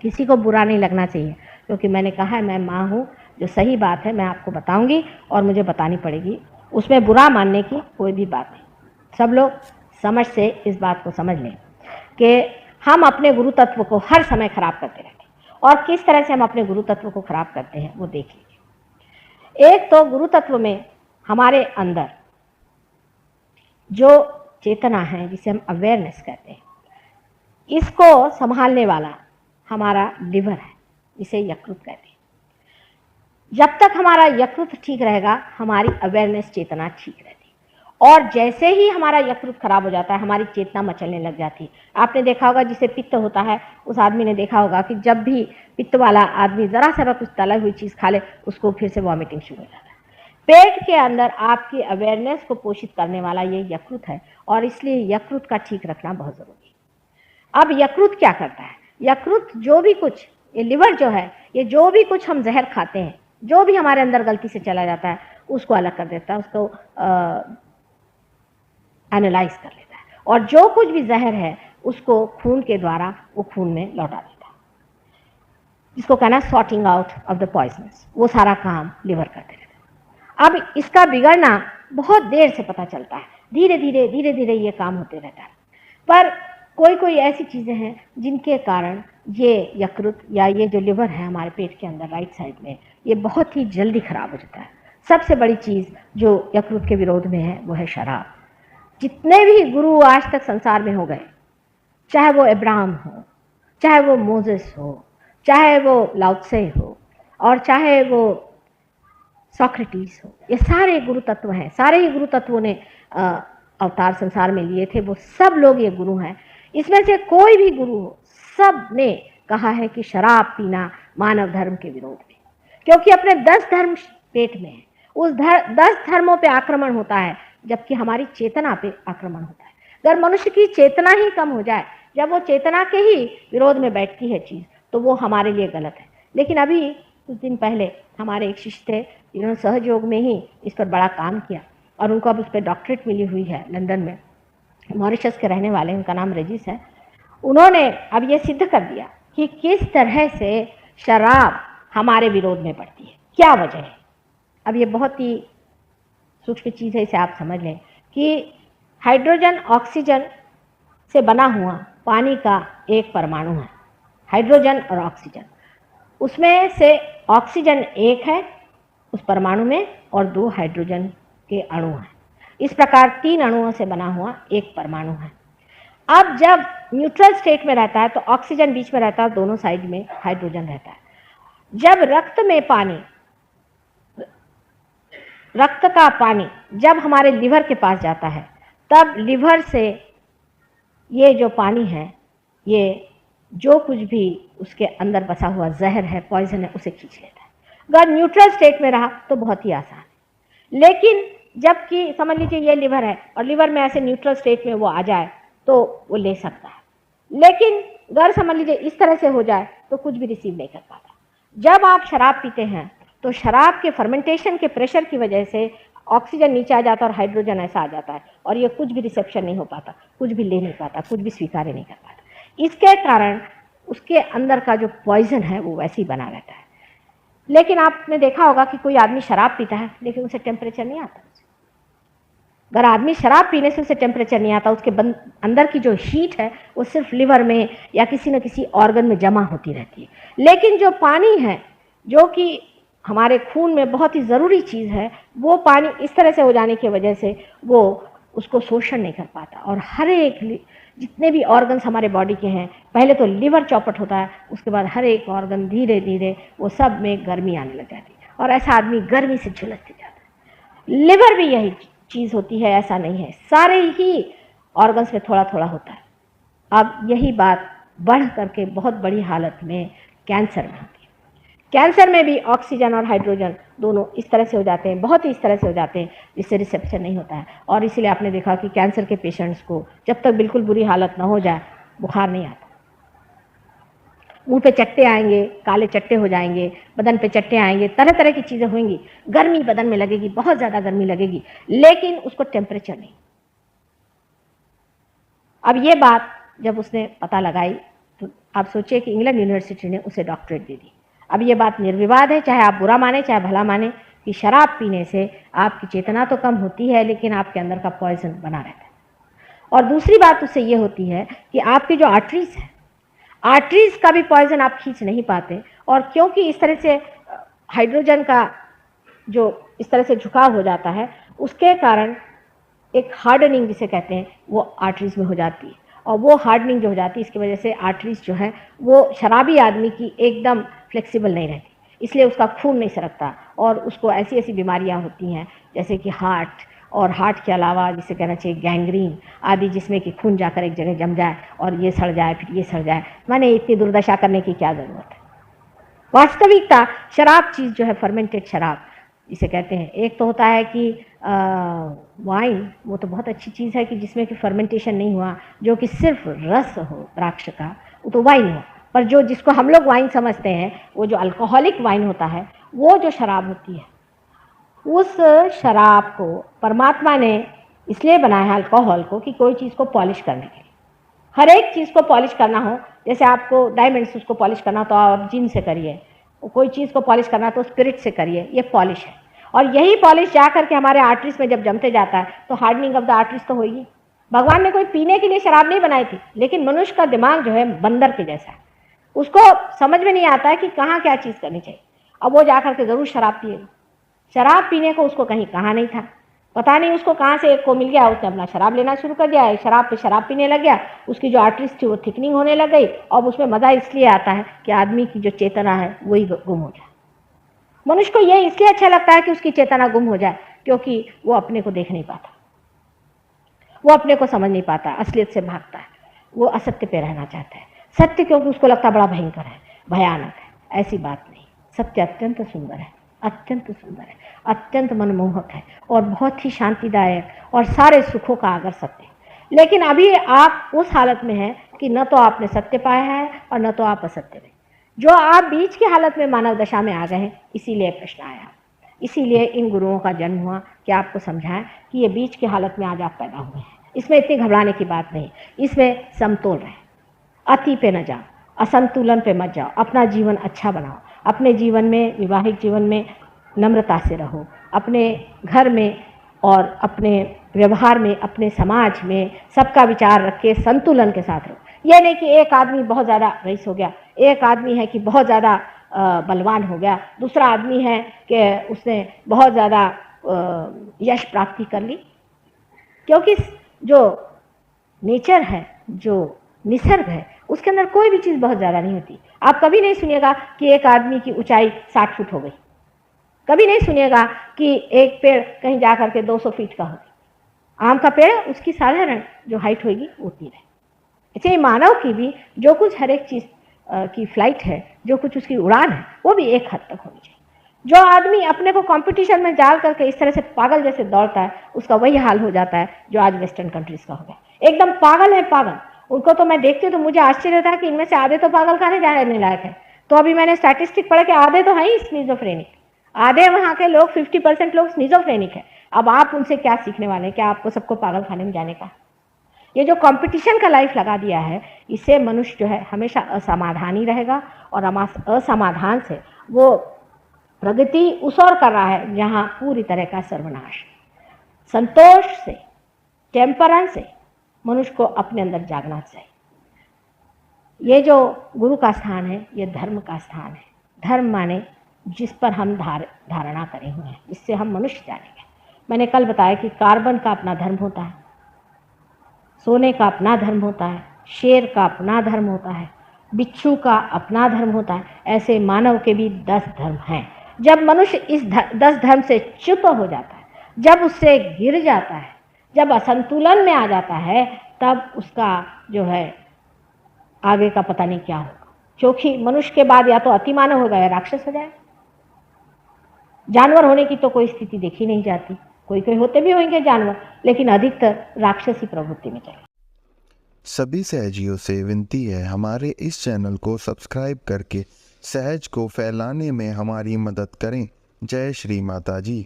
किसी को बुरा नहीं लगना चाहिए, क्योंकि मैंने कहा है मैं माँ हूँ, जो सही बात है मैं आपको बताऊंगी और मुझे बतानी पड़ेगी, उसमें बुरा मानने की कोई भी बात नहीं। सब लोग समझ से इस बात को समझ लें कि हम अपने गुरु तत्व को हर समय खराब करते रहते हैं, और किस तरह से हम अपने गुरु तत्व को खराब करते हैं वो देख लीजिए। एक तो गुरु तत्व में हमारे अंदर जो चेतना है, जिसे हम अवेयरनेस कहते हैं, इसको संभालने वाला हमारा लिवर है, जिसे यकृत कहते हैं। जब तक हमारा यकृत ठीक रहेगा, हमारी अवेयरनेस चेतना ठीक रहती है, और जैसे ही हमारा यकृत खराब हो जाता है, हमारी चेतना मचलने लग जाती है। आपने देखा होगा जिसे पित्त होता है, उस आदमी ने देखा होगा कि जब भी पित्त वाला आदमी जरा सा कुछ तला हुई चीज़ खा ले, उसको फिर से वॉमिटिंग शुरू हो जाता है। पेट के अंदर आपकी अवेयरनेस को पोषित करने वाला ये यकृत है, और इसलिए यकृत का ठीक रखना बहुत ज़रूरी है। अब यकृत क्या करता है? यकृत जो भी कुछ, ये लिवर जो है, ये जो भी कुछ हम जहर खाते हैं, जो भी हमारे अंदर गलती से चला जाता है, उसको अलग कर देता है, उसको एनालाइज कर लेता है, और जो कुछ भी जहर है उसको खून के द्वारा वो खून में लौटा देता है, जिसको कहना है sorting out of the poisonous. वो सारा काम लिवर करते रहता है। अब इसका बिगड़ना बहुत देर से पता चलता है, धीरे धीरे ये काम होते रहता है। पर कोई ऐसी चीज़ें हैं जिनके कारण ये यकृत या ये जो लिवर है हमारे पेट के अंदर राइट साइड में, ये बहुत ही जल्दी खराब हो जाता है। सबसे बड़ी चीज़ जो यकृत के विरोध में है वो है शराब। जितने भी गुरु आज तक संसार में हो गए, चाहे वो अब्राहम हो, चाहे वो मोसेस हो, चाहे वो लाओ त्से हो, और चाहे वो सोक्रेटिस हो, ये सारे गुरु तत्व हैं। सारे ही गुरु तत्वों ने अवतार संसार में लिए थे, वो सब लोग ये गुरु हैं। इसमें से कोई भी गुरु हो, सब ने कहा है कि शराब पीना मानव धर्म के विरोध में, क्योंकि अपने 10 धर्म पेट में है। उस 10 धर्मों पे आक्रमण होता है, जबकि हमारी चेतना पे आक्रमण होता है। अगर मनुष्य की चेतना ही कम हो जाए, जब वो चेतना के ही विरोध में बैठती है चीज़, तो वो हमारे लिए गलत है। लेकिन अभी कुछ दिन पहले हमारे एक शिष्य थे, जिन्होंने सहयोग में ही इस पर बड़ा काम किया, और उनको अब उस पर डॉक्टरेट मिली हुई है लंदन में। मॉरिशस के रहने वाले, उनका नाम रेजिस है। उन्होंने अब ये सिद्ध कर दिया कि किस तरह से शराब हमारे विरोध में पड़ती है, क्या वजह है। अब ये बहुत ही सूक्ष्म चीज़ है, इसे आप समझ लें कि हाइड्रोजन ऑक्सीजन से बना हुआ पानी का एक परमाणु है, हाइड्रोजन और ऑक्सीजन। उसमें से ऑक्सीजन एक है उस परमाणु में, और 2 हाइड्रोजन के अणु हैं। इस प्रकार 3 अणुओं से बना हुआ एक परमाणु है। अब जब न्यूट्रल स्टेट में रहता है तो ऑक्सीजन बीच में रहता है, दोनों साइड में हाइड्रोजन रहता है। जब रक्त का पानी जब हमारे लिवर के पास जाता है, तब लिवर से ये जो पानी है, ये जो कुछ भी उसके अंदर बसा हुआ जहर है, पॉइजन है, उसे खींच लेता है। अगर न्यूट्रल स्टेट में रहा तो बहुत ही आसान है। लेकिन जबकि समझ लीजिए ये लिवर है, और लिवर में ऐसे न्यूट्रल स्टेट में वो आ जाए तो वो ले सकता है, लेकिन अगर समझ लीजिए इस तरह से हो जाए तो कुछ भी रिसीव नहीं कर पाता। जब आप शराब पीते हैं तो शराब के फर्मेंटेशन के प्रेशर की वजह से ऑक्सीजन नीचे आ जाता है और हाइड्रोजन ऐसा आ जाता है, और ये कुछ भी रिसेप्शन नहीं हो पाता, कुछ भी ले नहीं पाता, कुछ भी स्वीकार नहीं कर पाता। इसके कारण उसके अंदर का जो पॉइजन है वो वैसे ही बना रहता है। लेकिन आपने देखा होगा कि कोई आदमी शराब पीता है लेकिन उसे टेम्परेचर नहीं आता। अगर आदमी शराब पीने से उसे टेम्परेचर नहीं आता, उसके अंदर की जो हीट है वो सिर्फ लिवर में या किसी न किसी ऑर्गन में जमा होती रहती है। लेकिन जो पानी है, जो कि हमारे खून में बहुत ही ज़रूरी चीज़ है, वो पानी इस तरह से हो जाने की वजह से वो उसको शोषण नहीं कर पाता, और हर एक जितने भी ऑर्गन्स हमारे बॉडी के हैं, पहले तो लिवर चौपट होता है, उसके बाद हर एक ऑर्गन धीरे धीरे वो सब में गर्मी आने लग जाती है, और ऐसा आदमी गर्मी से झुलसते जाता है। लिवर भी यही चीज़ होती है, ऐसा नहीं है, सारे ही ऑर्गन्स में थोड़ा थोड़ा होता है। अब यही बात बढ़ करके बहुत बड़ी हालत में कैंसर में होती है। कैंसर में भी ऑक्सीजन और हाइड्रोजन दोनों इस तरह से हो जाते हैं, बहुत ही इस तरह से हो जाते हैं जिससे रिसेप्शन नहीं होता है। और इसलिए आपने देखा कि कैंसर के पेशेंट्स को जब तक बिल्कुल बुरी हालत ना हो जाए बुखार नहीं आता। मुंह पे चट्टे आएंगे, काले चट्टे हो जाएंगे, बदन पे चट्टे आएंगे, तरह तरह की चीज़ें होंगी, गर्मी बदन में लगेगी, बहुत ज़्यादा गर्मी लगेगी, लेकिन उसको टेम्परेचर नहीं। अब ये बात जब उसने पता लगाई तो आप सोचिए कि इंग्लैंड यूनिवर्सिटी ने उसे डॉक्टरेट दे दी। अब ये बात निर्विवाद है, चाहे आप बुरा माने चाहे भला माने, कि शराब पीने से आपकी चेतना तो कम होती है लेकिन आपके अंदर का पॉइजन बना रहता है। और दूसरी बात उससे ये होती है कि आपकी जो आर्टरीज है, आर्टरीज का भी पॉइजन आप खींच नहीं पाते, और क्योंकि इस तरह से हाइड्रोजन का जो इस तरह से झुकाव हो जाता है, उसके कारण एक हार्डनिंग जिसे कहते हैं वो आर्टरीज में हो जाती है, और वो हार्डनिंग जो हो जाती है इसकी वजह से आर्टरीज जो है वो शराबी आदमी की एकदम फ्लेक्सिबल नहीं रहती, इसलिए उसका खून नहीं सरकता और उसको ऐसी ऐसी बीमारियां होती हैं जैसे कि हार्ट, और हार्ट के अलावा जिसे कहना चाहिए गैंग्रीन आदि, जिसमें कि खून जाकर एक जगह जम जाए और ये सड़ जाए फिर ये सड़ जाए। माने इतनी दुर्दशा करने की क्या ज़रूरत है। वास्तविकता शराब चीज़ जो है, फर्मेंटेड शराब जिसे कहते हैं, एक तो होता है कि वाइन, वो तो बहुत अच्छी चीज़ है कि जिसमें कि फर्मेंटेशन नहीं हुआ, जो कि सिर्फ रस हो द्राक्ष का, वो तो वाइन हो। पर जो जिसको हम लोग वाइन समझते हैं, वो जो अल्कोहलिक वाइन होता है, वो जो शराब होती है, उस शराब को परमात्मा ने इसलिए बनाया है अल्कोहल को कि कोई चीज़ को पॉलिश करने के लिए, हर एक चीज़ को पॉलिश करना हो। जैसे आपको डायमंड्स उसको पॉलिश करना तो आप जिन से करिए, कोई चीज़ को पॉलिश करना तो स्पिरिट से करिए, ये पॉलिश है। और यही पॉलिश जा करके हमारे आर्टरीज में जब जमते जाता है तो हार्डनिंग ऑफ द आर्टरीज तो होगी। भगवान ने कोई पीने के लिए शराब नहीं बनाई थी, लेकिन मनुष्य का दिमाग जो है बंदर के जैसा है, उसको समझ में नहीं आता है कि कहाँ क्या चीज़ करनी चाहिए। अब वो जा करके ज़रूर शराब पिएगा। शराब पीने को उसको कहीं कहा नहीं था, पता नहीं उसको कहाँ से एक को मिल गया, उसने अपना शराब लेना शुरू कर दिया, शराब पे शराब पीने लग गया, उसकी जो आर्टरीज थी वो थिकनिंग होने लग गई। और उसमें मज़ा इसलिए आता है कि आदमी की जो चेतना है वही गुम हो जाए। मनुष्य को यह इसलिए अच्छा लगता है कि उसकी चेतना गुम हो जाए, क्योंकि वो अपने को देख नहीं पाता, वो अपने को समझ नहीं पाता, असलियत से भागता है, वो असत्य पे रहना चाहता है। सत्य क्योंकि उसको लगता बड़ा भयंकर है, भयानक है। ऐसी बात नहीं, सत्य अत्यंत सुंदर है, अत्यंत सुंदर है, अत्यंत मनमोहक है और बहुत ही शांतिदायक और सारे सुखों का आगर सत्य है। लेकिन अभी आप उस हालत में हैं कि न तो आपने सत्य पाया है और न तो आप असत्य में, जो आप बीच की हालत में मानव दशा में आ गए हैं। इसीलिए प्रश्न आया, इसीलिए इन गुरुओं का जन्म हुआ कि आपको समझाएं कि ये बीच की हालत में आज आप पैदा हुए हैं। इसमें इतनी घबराने की बात नहीं, इसमें समतोल रहे, अति पे न जाओ, असंतुलन पे मत जाओ, अपना जीवन अच्छा बनाओ, अपने जीवन में, वैवाहिक जीवन में नम्रता से रहो, अपने घर में और अपने व्यवहार में, अपने समाज में सबका विचार रख के संतुलन के साथ रहो। यह नहीं कि एक आदमी बहुत ज़्यादा रईस हो गया, एक आदमी है कि बहुत ज़्यादा बलवान हो गया, दूसरा आदमी है कि उसने बहुत ज़्यादा यश प्राप्ति कर ली। क्योंकि जो नेचर है, जो निसर्ग है, उसके अंदर कोई भी चीज़ बहुत ज़्यादा नहीं होती। आप कभी नहीं सुनिएगा कि एक आदमी की ऊंचाई 60 फुट हो गई, कभी नहीं सुनिएगा कि एक पेड़ कहीं जा करके 200 फीट का होगा। आम का पेड़ उसकी साधारण जो हाइट होगी उतनी रहे। ऐसे मानव की भी जो कुछ हर एक चीज़ की फ्लाइट है, जो कुछ उसकी उड़ान है, वो भी एक हद तक होनी चाहिए। जो आदमी अपने को कंपटीशन में डाल करके इस तरह से पागल जैसे दौड़ता है, उसका वही हाल हो जाता है जो आज वेस्टर्न कंट्रीज का हो गया। एकदम पागल है, पागल। उनको तो मैं देखती हूँ तो मुझे आश्चर्य होता है कि इनमें से आधे तो पागल खाने जाने लायक है। तो अभी मैंने स्टैटिस्टिक पढ़ा कि आधे तो हैं ही स्किज़ोफ्रेनिक, आधे वहाँ के लोग 50% लोग स्किज़ोफ्रेनिक है। अब आप उनसे क्या सीखने वाले हैं? क्या आपको सबको पागल खाने में जाने का? ये जो कंपटीशन का लाइफ लगा दिया है, इससे मनुष्य जो है हमेशा असमाधानी रहेगा, और असमाधान से वो प्रगति उस ओर कर रहा है जहाँ पूरी तरह का सर्वनाश। संतोष से, टेम्परेंस से मनुष्य को अपने अंदर जागना चाहिए। ये जो गुरु का स्थान है, ये धर्म का स्थान है। धर्म माने जिस पर हम धारणा करे हुए हैं, जिससे हम मनुष्य जानेंगे। मैंने कल बताया कि कार्बन का अपना धर्म होता है, सोने का अपना धर्म होता है, शेर का अपना धर्म होता है, बिच्छू का अपना धर्म होता है। ऐसे मानव के भी 10 धर्म हैं। जब मनुष्य इस 10 धर्म से च्युत हो जाता है, जब उससे गिर जाता है, जब असंतुलन में आ जाता है, तब उसका जो है आगे का पता नहीं क्या होगा। क्योंकि मनुष्य के बाद या तो अतिमानव होगा या राक्षस हो जाए। जानवर होने की तो कोई स्थिति देखी नहीं जाती। कोई कोई होते भी होंगे जानवर, लेकिन अधिकतर राक्षसी प्रवृत्ति में चले। सभी सहजियों से विनती है, हमारे इस चैनल को सब्सक्राइब करके सहज को फैलाने में हमारी मदद करें। जय श्री माता जी।